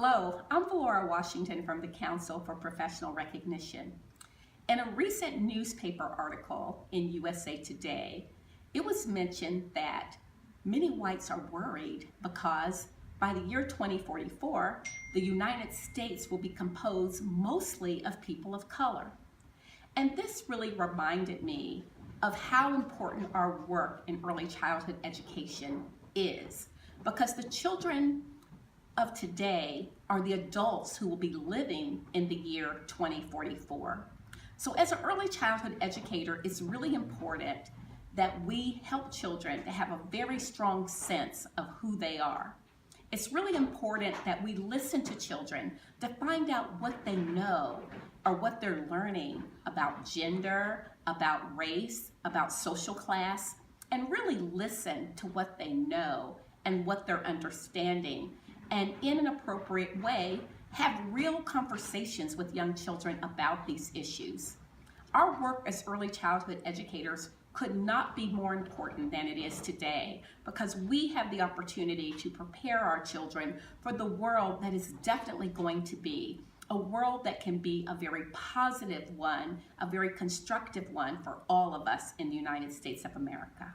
Hello, I'm Valora Washington from the Council for Professional Recognition. In a recent newspaper article in USA Today, it was mentioned that many whites are worried because by the year 2044, the United States will be composed mostly of people of color. And this really reminded me of how important our work in early childhood education is, because the children of today are the adults who will be living in the year 2044. So as an early childhood educator, it's really important that we help children to have a very strong sense of who they are. It's really important that we listen to children to find out what they know or what they're learning about gender, about race, about social class, and really listen to what they know and what they're understanding, and in an appropriate way, have real conversations with young children about these issues. Our work as early childhood educators could not be more important than it is today, because we have the opportunity to prepare our children for the world that is definitely going to be a world that can be a very positive one, a very constructive one for all of us in the United States of America.